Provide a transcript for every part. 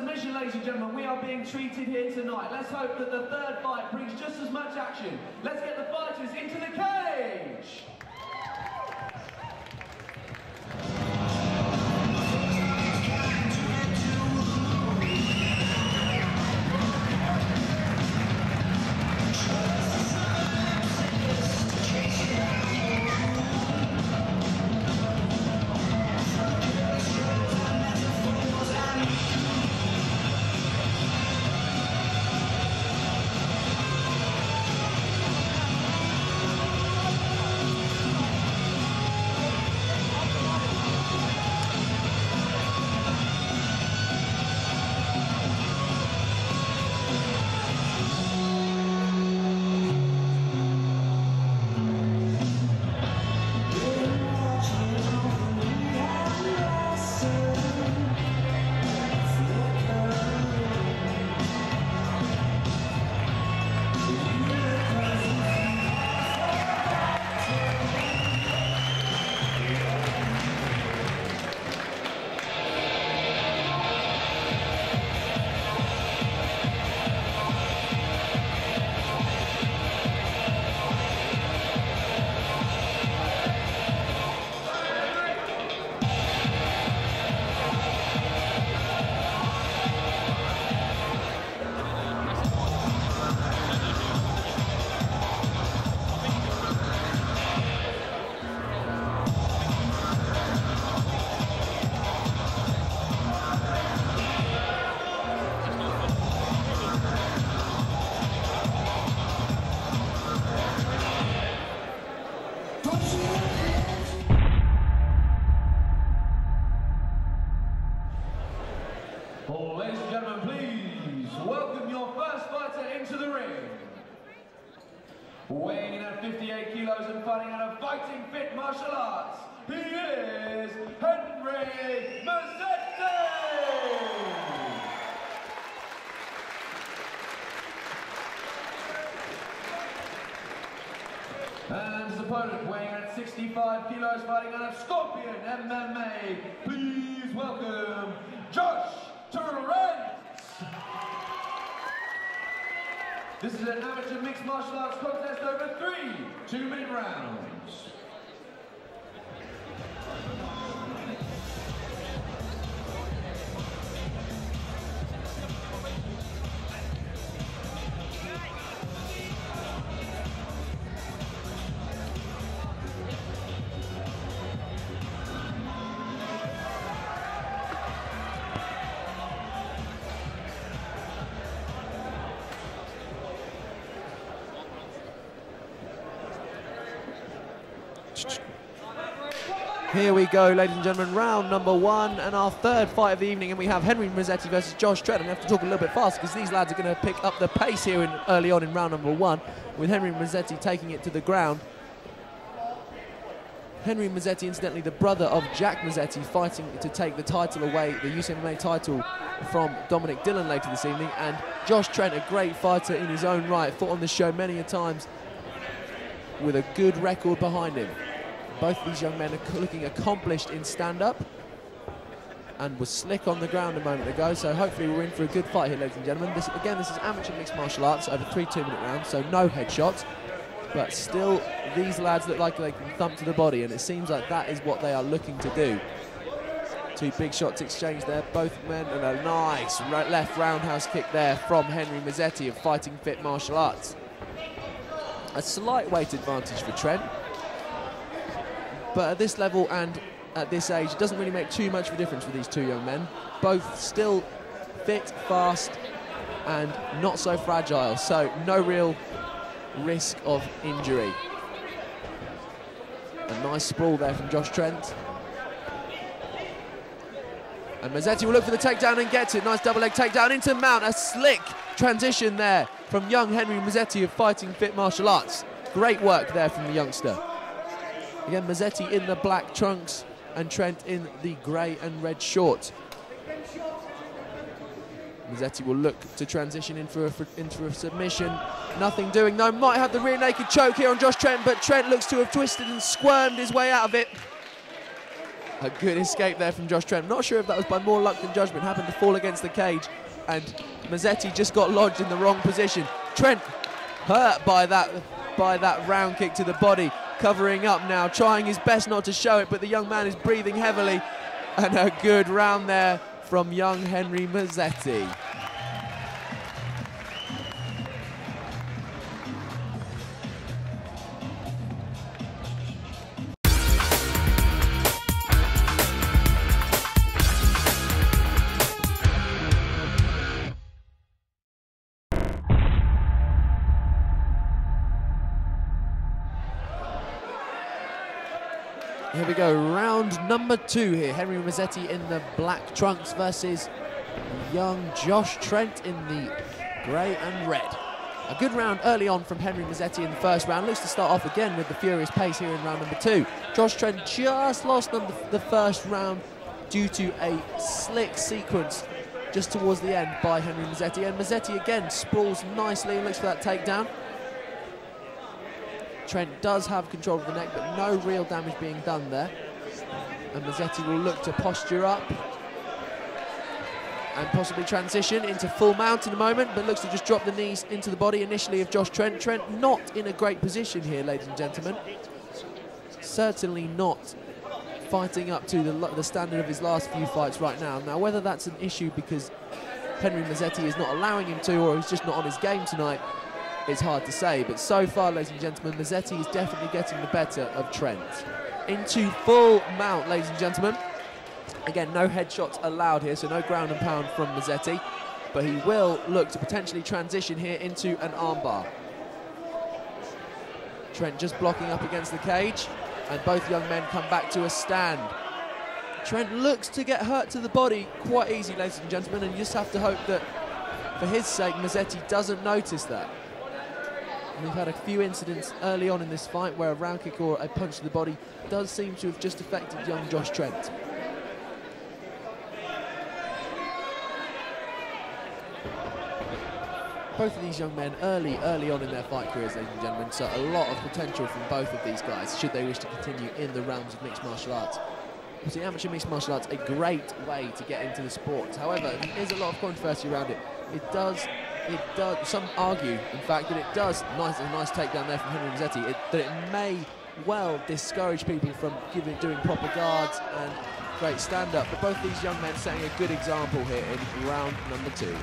submission, ladies and gentlemen, we are being treated here tonight. Let's hope that the third fight brings just as much action. Let's get the fighters into the cage! Ladies and gentlemen, please welcome your first fighter into the ring. Weighing in at 58 kilos and fighting out of fighting fit martial arts, he is Henry Mezzetti! And his opponent weighing in at 65 kilos, fighting out of Scorpion MMA, please welcome Josh Trent! This is an amateur mixed martial arts contest over 3 2-minute rounds. Here we go, ladies and gentlemen, round number 1 and our third fight of the evening, and we have Henry Mezzetti versus Josh Trent. And we have to talk a little bit fast because these lads are going to pick up the pace here early on in round number 1, with Henry Mezzetti taking it to the ground. Henry Mezzetti, incidentally, the brother of Jack Mezzetti, fighting to take the title away, the UCMMA title, from Dominic Dillon later this evening. And Josh Trent, a great fighter in his own right, fought on the show many a times with a good record behind him. Both of these young men are looking accomplished in stand-up and was slick on the ground a moment ago, so hopefully we're in for a good fight here, ladies and gentlemen. This is amateur mixed martial arts over 3 2-minute rounds, so no headshots, but still these lads look like they can thump to the body, and it seems like that is what they are looking to do. 2 big shots exchanged there, both men, and a nice left roundhouse kick there from Henry Mezzetti of Fighting Fit Martial Arts. A slight weight advantage for Trent, but at this level and at this age, it doesn't really make too much of a difference for these 2 young men. Both still fit, fast, and not so fragile, so no real risk of injury. A nice sprawl there from Josh Trent. And Mezzetti will look for the takedown and gets it. Nice double leg takedown into mount. A slick transition there from young Henry Mezzetti of Fighting Fit Martial Arts. Great work there from the youngster. Again, Mezzetti in the black trunks and Trent in the grey and red shorts. Mezzetti will look to transition into a submission. Nothing doing, though. Might have the rear naked choke here on Josh Trent, but Trent looks to have twisted and squirmed his way out of it. A good escape there from Josh Trent. Not sure if that was by more luck than judgment. Happened to fall against the cage, and Mezzetti just got lodged in the wrong position. Trent hurt by that round kick to the body, covering up now, trying his best not to show it, but the young man is breathing heavily, and a good round there from young Henry Mezzetti. Here we go, round number 2 here. Henry Mezzetti in the black trunks versus young Josh Trent in the grey and red. A good round early on from Henry Mezzetti in the first round. Looks to start off again with the furious pace here in round number 2. Josh Trent just lost the first round due to a slick sequence just towards the end by Henry Mezzetti. And Mezzetti again sprawls nicely and looks for that takedown. Trent does have control of the neck, but no real damage being done there. And Mezzetti will look to posture up and possibly transition into full mount in a moment, but looks to just drop the knees into the body initially of Josh Trent. Trent not in a great position here, ladies and gentlemen. Certainly not fighting up to the standard of his last few fights right now. Now, whether that's an issue because Henry Mezzetti is not allowing him to, or he's just not on his game tonight, it's hard to say, but so far, ladies and gentlemen, Mezzetti is definitely getting the better of Trent. Into full mount, ladies and gentlemen. Again, no headshots allowed here, so no ground and pound from Mezzetti, but he will look to potentially transition here into an armbar. Trent just blocking up against the cage, and both young men come back to a stand. Trent looks to get hurt to the body quite easy, ladies and gentlemen, and you just have to hope that, for his sake, Mezzetti doesn't notice that. We've had a few incidents early on in this fight where a round kick or a punch to the body does seem to have just affected young Josh Trent. Both of these young men early on in their fight careers, ladies and gentlemen, so a lot of potential from both of these guys should they wish to continue in the realms of mixed martial arts. Obviously, amateur mixed martial arts, a great way to get into the sport. However, there is a lot of controversy around it. Some argue, in fact, that it does, a nice takedown there from Henry Mezzetti, that it may well discourage people from doing proper guards and great stand-up. But both these young men setting a good example here in round number 2.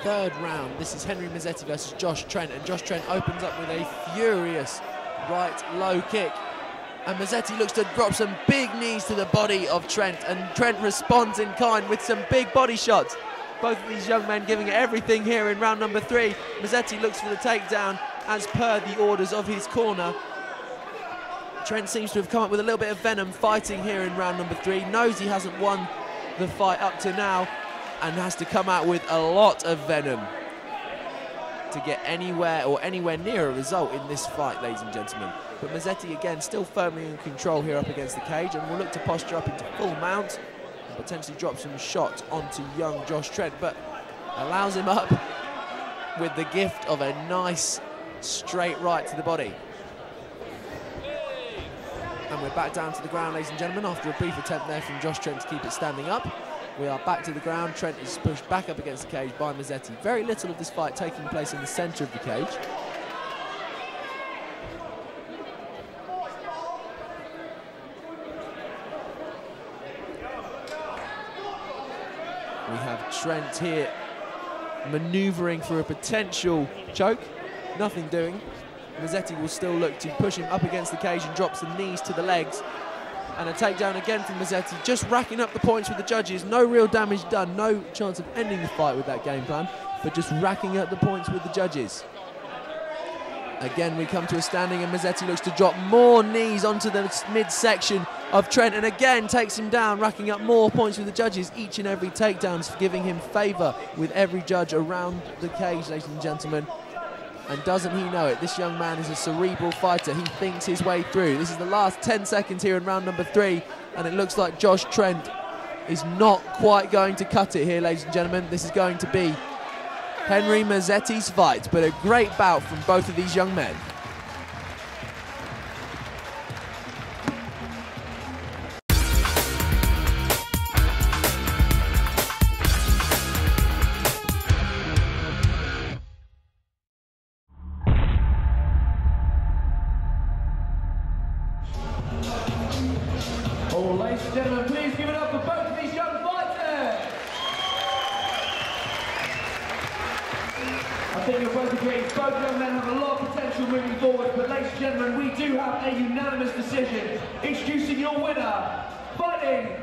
Third round, this is Henry Mezzetti versus Josh Trent, and Josh Trent opens up with a furious right low kick, and Mezzetti looks to drop some big knees to the body of Trent, and Trent responds in kind with some big body shots. Both of these young men giving it everything here in round number 3. Mezzetti looks for the takedown as per the orders of his corner. Trent seems to have come up with a little bit of venom fighting here in round number 3, knows he hasn't won the fight up to now, and has to come out with a lot of venom to get anywhere near a result in this fight, ladies and gentlemen. But Mezzetti, again, still firmly in control here up against the cage, and will look to posture up into full mount and potentially drop some shots onto young Josh Trent, but allows him up with the gift of a nice straight right to the body. And we're back down to the ground, ladies and gentlemen, after a brief attempt there from Josh Trent to keep it standing up. We are back to the ground. Trent is pushed back up against the cage by Mezzetti. Very little of this fight taking place in the centre of the cage. We have Trent here manoeuvring for a potential choke. Nothing doing. Mezzetti will still look to push him up against the cage and drops the knees to the legs. And a takedown again from Mezzetti, just racking up the points with the judges. No real damage done, no chance of ending the fight with that game plan, but just racking up the points with the judges. Again, we come to a standing, and Mezzetti looks to drop more knees onto the midsection of Trent, and again takes him down, racking up more points with the judges. Each and every takedown giving him favour with every judge around the cage, ladies and gentlemen. And doesn't he know it? This young man is a cerebral fighter. He thinks his way through. This is the last 10 seconds here in round number 3, and it looks like Josh Trent is not quite going to cut it here, ladies and gentlemen. This is going to be Henry Mezzetti's fight, but a great bout from both of these young men. Oh, ladies and gentlemen, please give it up for both of these young fighters. I think you'll both agree, both young men have a lot of potential moving forward, but ladies and gentlemen, we do have a unanimous decision. Introducing your winner, fighting